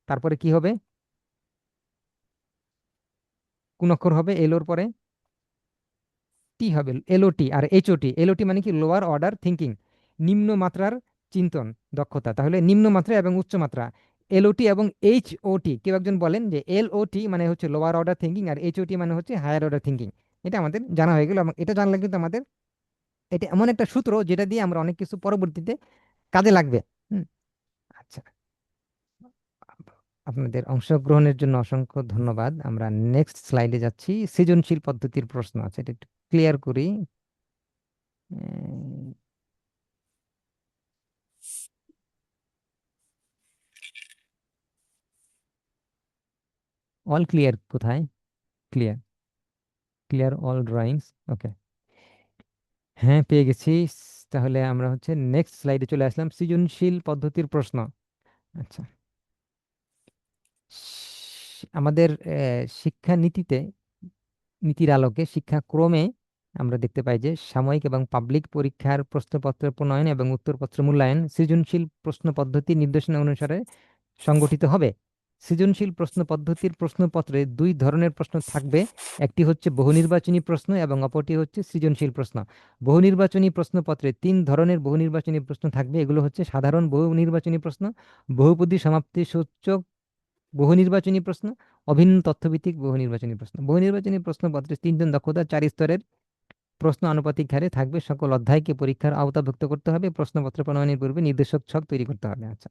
Speaker 1: তারপরে কি হবে? কোন অক্ষর হবে এল ওর পরে? টি হবে, এলওটি। আর এইচওটি, এলওটি মানে কি? লোয়ার অর্ডার থিঙ্কিং, নিম্ন মাত্রার চিন্তন দক্ষতা। তাহলে নিম্ন মাত্রা এবং উচ্চ মাত্রা, এলওটি এবং এইচওটি। কেউ একজন বলেন যে এলওটি মানে হচ্ছে লোয়ার অর্ডার থিঙ্কিং আর এইচওটি মানে হচ্ছে হায়ার অর্ডার থিঙ্কিং। এটা আমাদের জানা হয়ে গেল, এবং এটা জানলে কিন্তু আমাদের এটা এমন একটা সূত্র যেটা দিয়ে আমরা অনেক কিছু পরবর্তীতে কাজে লাগবে। হুম, আচ্ছা, আপনাদের অংশগ্রহণের জন্য অসংখ্য ধন্যবাদ। আমরা নেক্সট স্লাইডে যাচ্ছি। সৃজনশীল পদ্ধতির প্রশ্ন আছে, এটা একটু ক্লিয়ার করি। অল ক্লিয়ার কোথায়? ক্লিয়ার, ক্লিয়ার অল ড্রয়িংস, ওকে। হ্যাঁ, পেয়ে গেছি। তাহলে আমরা হচ্ছে নেক্সট স্লাইডে চলে আসলাম, সৃজনশীল পদ্ধতির প্রশ্ন। আচ্ছা, আমাদের শিক্ষা নীতিতে, নীতির আলোকে শিক্ষাক্রমে আমরা দেখতে পাই যে সাময়িক এবং পাবলিক পরীক্ষার প্রশ্নপত্রের প্রণয়ন এবং উত্তরপত্র মূল্যায়ন সৃজনশীল প্রশ্ন পদ্ধতি নির্দেশনা অনুসারে সংগঠিত হবে। সৃজনশীল প্রশ্ন পদ্ধতির প্রশ্নপত্রে দুই ধরনের প্রশ্ন থাকবে, একটি হচ্ছে বহুনির্বাচনী প্রশ্ন এবং অপরটি হচ্ছে সৃজনশীল প্রশ্ন। বহুনির্বাচনী প্রশ্নপত্রে তিন ধরনের বহুনির্বাচনী প্রশ্ন থাকবে, এগুলো হচ্ছে সাধারণ বহুনির্বাচনী প্রশ্ন, বহুপদী সমাপ্তি সূচক বহুনির্বাচনী প্রশ্ন, অভিন্ন তথ্যভিত্তিক বহুনির্বাচনী প্রশ্ন। বহুনির্বাচনী প্রশ্নপত্রে তিনজন দক্ষতা 4 স্তরের প্রশ্ন আনুপাতিক হারে থাকবে। সকল অধ্যায়কে পরীক্ষার আওতাভুক্ত করতে হবে। প্রশ্নপত্র প্রণয়নের পূর্বে নির্দেশক ছক তৈরি করতে হবে। আচ্ছা,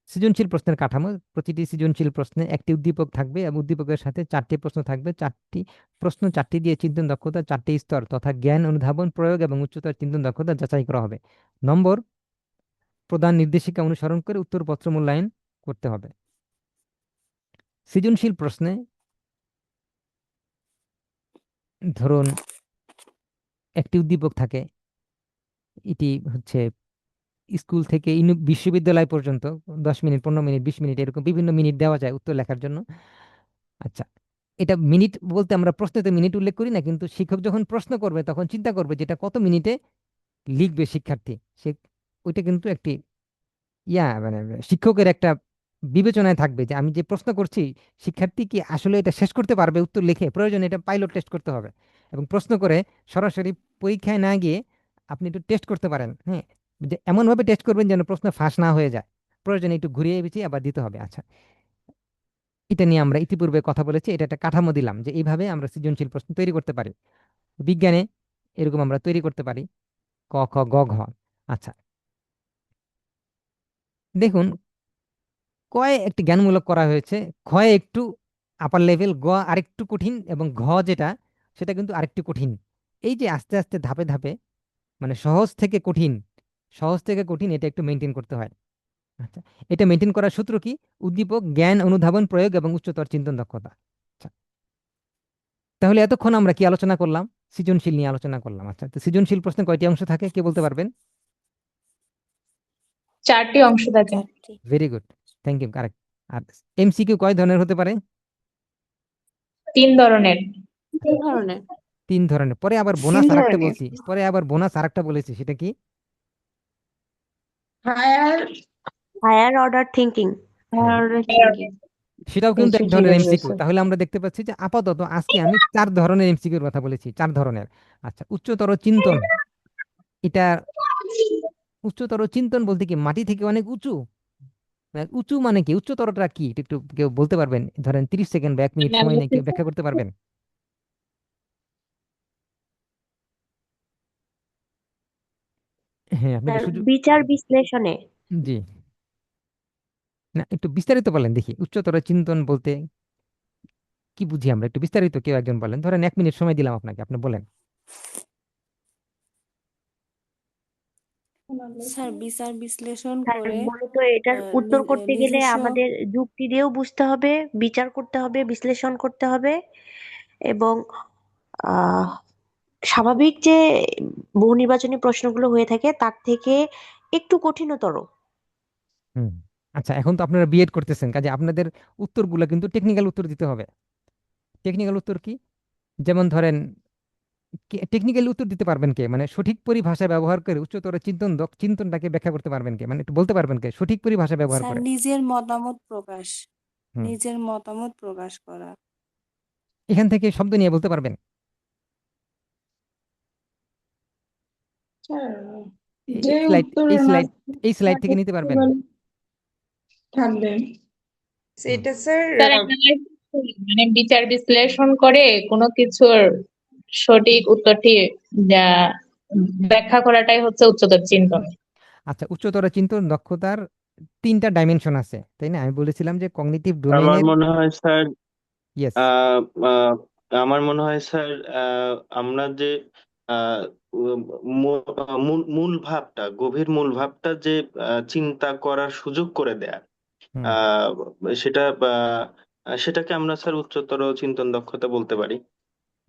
Speaker 1: সৃজনশীল প্রশ্নের কাঠামো, প্রতিটি সৃজনশীল প্রশ্নে একটি উদ্দীপক থাকবে এবং উদ্দীপকের সাথে 4টি প্রশ্ন থাকবে। 4টি প্রশ্ন 4টি দিয়ে চিন্তন দক্ষতা 4টি স্তর তথা জ্ঞান অনুধাবন প্রয়োগ এবং উচ্চতর চিন্তন দক্ষতা যাচাই করা হবে। নম্বর প্রদান নির্দেশিকা অনুসরণ করে উত্তরপত্র মূল্যায়ন করতে হবে। সৃজনশীল প্রশ্নে ধরুন একটি উদ্দীপক থাকে, এটি হচ্ছে স্কুল থেকে বিশ্ববিদ্যালয় পর্যন্ত 10 মিনিট, 15 মিনিট, 20 মিনিট এরকম বিভিন্ন মিনিট দেওয়া যায় উত্তর লেখার জন্য। আচ্ছা, এটা মিনিট বলতে আমরা প্রশ্নতে মিনিট উল্লেখ করি না, কিন্তু শিক্ষক যখন প্রশ্ন করবে তখন চিন্তা করবে যেটা কত মিনিটে লিখবে শিক্ষার্থী, সে ওইটা কিন্তু একটি মানে শিক্ষকের একটা বিবেচনায় থাকবে যে আমি যে প্রশ্ন করছি শিক্ষার্থী কি আসলে এটা শেষ করতে পারবে উত্তর লিখে। প্রয়োজনে এটা পাইলট টেস্ট করতে হবে এবং প্রশ্ন করে সরাসরি পরীক্ষায় না গিয়ে আপনি একটু টেস্ট করতে পারেন। হ্যাঁ, যে এমনভাবে টেস্ট করবেন যেন প্রশ্ন ফাঁস না হয়ে যায়, প্রয়োজনে একটু ঘুরিয়ে পিছিয়ে আবার দিতে হবে। আচ্ছা, এটা নিয়ে আমরা ইতিপূর্বে কথা বলেছি, এটা একটা কাঠামো দিলাম যে এইভাবে আমরা সৃজনশীল প্রশ্ন তৈরি করতে পারি। বিজ্ঞানে এরকম আমরা তৈরি করতে পারি, ক খ গ ঘ। আচ্ছা, দেখুন কয় একটি জ্ঞানমূলক করা হয়েছে, ক্ষয় একটু আপার লেভেল, গ আরেকটু কঠিন এবং ঘ যেটা সেটা কিন্তু আরেকটু কঠিন। এই যে আস্তে আস্তে ধাপে ধাপে মানে সহজ থেকে কঠিন, সহজ থেকে কঠিন, এটা একটু মেনটেন করতে হয়। আচ্ছা, এটা মেনটেন করার সূত্র কি? উদ্দীপক, জ্ঞান অনুধাবন প্রয়োগ এবং উচ্চতর চিন্তন দক্ষতা। আচ্ছা, তাহলে এতক্ষণ আমরা কি আলোচনা করলাম? সৃজনশীল নিয়ে আলোচনা করলাম। আচ্ছা, তো সৃজনশীল প্রশ্নে কয়টি অংশ থাকে কে বলতে পারবেন?
Speaker 2: 4টি অংশ থাকে।
Speaker 1: Very good, thank you, correct. আর এমসিকিউ কয় ধরনের হতে পারে?
Speaker 2: 3 ধরনের।
Speaker 5: তিন ধরনের।
Speaker 1: 3 ধরনের। পরে আবার বোনাস আরেকটা বলছি, পরে আবার বোনাস আরেকটা বলেছি, সেটা কি?
Speaker 3: Higher order thinking.
Speaker 1: হ্যাঁ, সেটাও কিন্তু এক ধরনের এমসিকিউ। তাহলে আমরা দেখতে পাচ্ছি যে আপাতত আজকে আমি 4 ধরনের এমসিকিউর কথা বলেছি, 4 ধরনের। আচ্ছা, উচ্চতর চিন্তন, এটা উচ্চতর চিন্তন বলতে কি মাটি থেকে অনেক উঁচু? উঁচু মানে কি? উচ্চতরটা কি এটা একটু কেউ বলতে পারবেন? ধরেন 30 সেকেন্ড বা 1 মিনিট সময় নিয়ে কেউ ব্যাখ্যা করতে পারবেন? হ্যাঁ, আপনাকে সুযোগ।
Speaker 3: বিচার বিশ্লেষণে।
Speaker 1: জি, না একটু বিস্তারিত বলেন দেখি, উচ্চতর চিন্তন বলতে কি বুঝি আমরা, একটু বিস্তারিত কেউ একজন বলেন। ধরেন 1 মিনিট সময় দিলাম আপনাকে, আপনি বলেন।
Speaker 7: স্যার বিচার বিশ্লেষণ
Speaker 3: স্যার
Speaker 7: করে
Speaker 3: মূলত এটার উত্তর করতে গেলে
Speaker 7: নিজস্ব
Speaker 3: আমাদের যুক্তি দিয়েও বুঝতে হবে, বিচার করতে হবে, বিশ্লেষণ করতে হবে এবং আহ স্বাভাবিক যে বহু নির্বাচনী প্রশ্নগুলো হয়ে থাকে তার থেকে একটু কঠিনতর।
Speaker 1: হুম, আচ্ছা, এখন তো আপনারা বিএড করতেছেন, কাজে আপনাদের উত্তরগুলো কিন্তু টেকনিক্যাল উত্তর দিতে হবে। টেকনিক্যাল উত্তর কি? যেমন ধরেন, টেকনিক্যাল উত্তর দিতে পারবেন কে, মানে সঠিক পরিভাষা ব্যবহার করে উচ্চতর চিন্তনটাকে ব্যাখ্যা করতে পারবেন কে, মানে একটু বলতে পারবেন কে সঠিক পরিভাষা ব্যবহার
Speaker 7: স্যার
Speaker 1: করে?
Speaker 7: নিজের মতামত প্রকাশ,
Speaker 1: হুম,
Speaker 7: নিজের মতামত প্রকাশ করা।
Speaker 1: এখান থেকে শব্দ নিয়ে বলতে পারবেন?
Speaker 8: স্যার
Speaker 1: এই
Speaker 8: যে
Speaker 1: স্লাইড এই
Speaker 8: উত্তরের
Speaker 1: স্লাইড
Speaker 8: মাঝখানে
Speaker 1: এই স্লাইড থেকে নিতে পারবেন?
Speaker 8: থাকবে
Speaker 1: হুম,
Speaker 4: এটা স্যার
Speaker 2: স্যার মানে বিচার বিশ্লেষণ করে কোনো কিছুর সঠিক উত্তরটি আহ, ব্যাখ্যা করাটাই হচ্ছে উচ্চতর চিন্তন।
Speaker 1: আচ্ছা, উচ্চতর চিন্তন দক্ষতার 3টা ডাইমেনশন আছে, তাই না? আমি বলেছিলাম যে কগনিটিভ
Speaker 9: আমার
Speaker 1: ডোমেইনের।
Speaker 9: মনে হয় স্যার
Speaker 1: ইয়েস।
Speaker 9: আহ, আহ, আমার মনে হয় স্যার আমরা যে আহ, মূল ভাবটা, গভীর মূল ভাবটা যে চিন্তা করার সুযোগ করে দেয়া,
Speaker 1: হুম,
Speaker 9: আহ, সেটাকে আমরা স্যার উচ্চতর চিন্তন দক্ষতা বলতে পারি।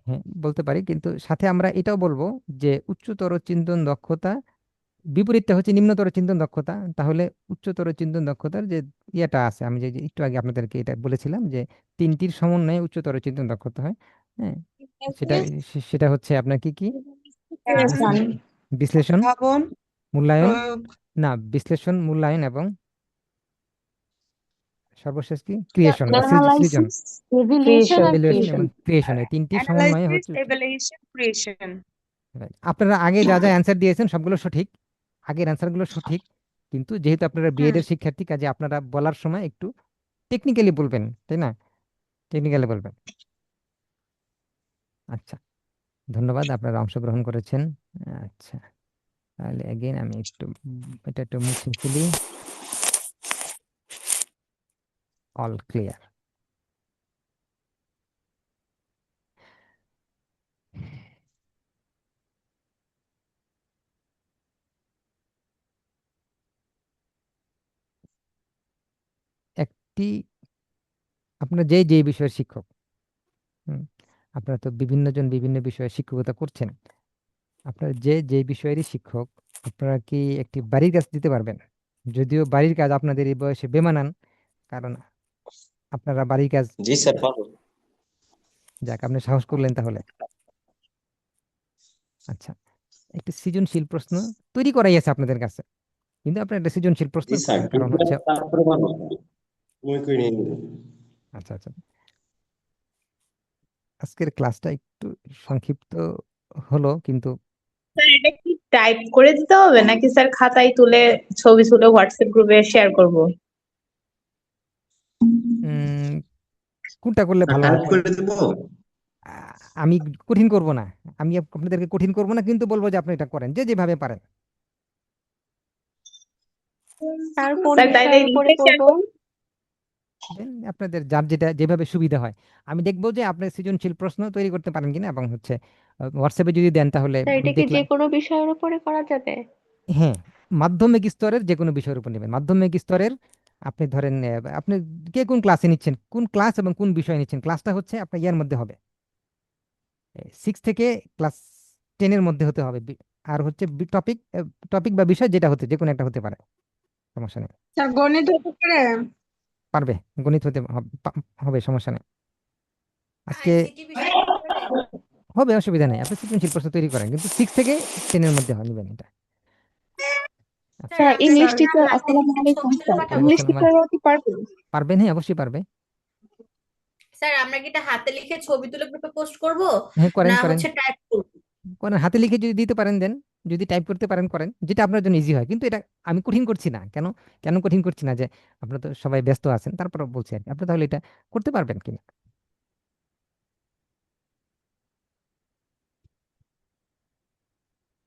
Speaker 1: হ্যাঁ বলতে পারি, কিন্তু সাথে আমরা এটাও বলবো যে উচ্চতর চিন্তন দক্ষতা বিপরীতটা হচ্ছে নিম্নতর চিন্তন দক্ষতা। তাহলে উচ্চতর চিন্তন দক্ষতার যে ইয়েটা আছে, আমি যে যে একটু আগে আপনাদেরকে এটা বলেছিলাম যে 3টির সমন্বয়ে উচ্চতর চিন্তন দক্ষতা হয়। হ্যাঁ, সেটা সেটা হচ্ছে আপনার কি কি? বিশ্লে- বিশ্লেষণ,
Speaker 4: উদ্ভাবন,
Speaker 1: মূল্যায়ন,
Speaker 4: প্রয়োগ।
Speaker 1: না বিশ্লেষণ, মূল্যায়ন এবং সর্বশেষ কি? ক্রিয়েশন বা সৃজন।
Speaker 5: অ্যানালাইসিস, রেভিলিয়েশন
Speaker 6: ক্রিয়েশন
Speaker 5: আর
Speaker 1: ইভ্যালুয়েশন এবং
Speaker 5: ক্রিয়েশন।
Speaker 1: ক্রিয়েশন, এই 3টির সমন্বয়ে
Speaker 4: অ্যানালাইসিস,
Speaker 1: হচ্ছে
Speaker 4: এভালুয়েশন, ক্রিয়েশন।
Speaker 1: right. আপনারা আগে যা যা অ্যান্সার দিয়েছেন সবগুলো সঠিক, আগের অ্যান্সারগুলো সঠিক, কিন্তু যেহেতু আপনারা বিএড এর শিক্ষার্থী, কাজে আপনারা বলার সময় একটু টেকনিক্যালি বলবেন, তাই না? টেকনিক্যালি বলবেন। আচ্ছা, ধন্যবাদ, আপনারা অংশগ্রহণ করেছেন। আচ্ছা, তাহলে এগেইন আমি একটু এটা একটু মুছে ফেলি। All clear. একটি, আপনারা যেই যেই বিষয়ের শিক্ষক, হুম, আপনারা তো বিভিন্ন জন বিভিন্ন বিষয়ে শিক্ষকতা করছেন, আপনারা যে যে বিষয়েরই শিক্ষক, আপনারা কি একটি বাড়ির কাজ দিতে পারবেন? যদিও বাড়ির কাজ আপনাদের এই বয়সে বেমানান, কারণ আপনারা বাড়ির কাজ,
Speaker 10: জি স্যার পারবো।
Speaker 1: যাক আপনি সাহস করলেন তাহলে। আচ্ছা, একটি সৃজনশীল প্রশ্ন তৈরি করাই আছে আপনাদের কাছে, কিন্তু আপনার একটা সৃজনশীল প্রশ্ন
Speaker 10: জি স্যার
Speaker 1: করেন, কারণ হচ্ছে
Speaker 10: তারপরে পারবো মই করে নিয়ে নেবো।
Speaker 1: আচ্ছা আচ্ছা, আজকের ক্লাসটা একটু সংক্ষিপ্ত হলো, কিন্তু
Speaker 2: স্যার এটা কি টাইপ করে দিতে হবে নাকি স্যার খাতায় তুলে ছবি তুলে হোয়াটসঅ্যাপ গ্রুপে শেয়ার করব?
Speaker 1: উম, কোনটা করলে ভালো হয়?
Speaker 10: টাইপ করে দেবো।
Speaker 1: আমি কঠিন করব না, আমি আপনাদেরকে কঠিন করব না, কিন্তু বলবো যে আপনি এটা করেন যে যেভাবে পারেন।
Speaker 3: আর কোন
Speaker 2: স্যার তাইলে
Speaker 3: বিষয়ের উপরে
Speaker 2: লিখে শেয়ার
Speaker 3: করব?
Speaker 2: করব।
Speaker 1: Then আপনাদের যার যেটা যেভাবে সুবিধা হয়। আমি দেখবো যে আপনি সৃজনশীল প্রশ্ন তৈরি করতে পারেন কিনা, এবং হচ্ছে হোয়াটসঅ্যাপে যদি দেন তাহলে
Speaker 3: স্যার
Speaker 1: আমি
Speaker 3: এটা কি যে
Speaker 1: দেখলাম।
Speaker 3: কোনো বিষয়ের উপরে করা যাবে?
Speaker 1: হ্যাঁ, মাধ্যমিক স্তরের যে কোনো বিষয়ের উপর নেবেন, মাধ্যমিক স্তরের। আপনি ধরেন আপনি কে কোন ক্লাসে নিচ্ছেন, কোন ক্লাস এবং কোন বিষয় নিচ্ছেন, ক্লাসটা হচ্ছে আপনার ইয়ার মধ্যে হবে, 6 থেকে ক্লাস 10-এর মধ্যে হতে হবে। আর হচ্ছে টপিক, টপিক বা বিষয় যেটা হতে, যে কোনো একটা হতে পারে, সমস্যা নেই।
Speaker 8: স্যার গণিত হতে পারে?
Speaker 1: পারবে, গণিত হতে হবে, সমস্যা নেই। আজকে হবে, অসুবিধা নেই, আপনি সৃজনশীল প্রশ্ন তৈরি করেন, কিন্তু 6 থেকে 10-এর মধ্যে নেবেন এটা। আচ্ছা,
Speaker 5: স্যার ইংলিশ
Speaker 8: স্যার
Speaker 5: টিচার, আসসালামু আলাইকুম স্যার,
Speaker 1: ওয়ালাইকুম
Speaker 5: ইংলিশ
Speaker 1: আসসালাম।
Speaker 5: টিচারও কি পারবে?
Speaker 1: পারবেন, হ্যাঁ অবশ্যই পারবে।
Speaker 11: স্যার আমরা কি এটা হাতে লিখে ছবি তুলে গ্রুপে পোস্ট করব
Speaker 1: হ্যাঁ করেন
Speaker 11: না
Speaker 1: করেন
Speaker 11: হচ্ছে টাইপ করব?
Speaker 1: করেন, হাতে লিখে যদি দিতে পারেন দেন, যদি টাইপ করতে পারেন করেন, যেটা আপনার জন্য ইজি হয়। কিন্তু এটা আমি কঠিন করছি না, কেন কেন কঠিন করছি না, যে আপনারা তো সবাই ব্যস্ত আছেন, তারপর বলছি আর কি, আপনি তাহলে এটা করতে পারবেন কিনা।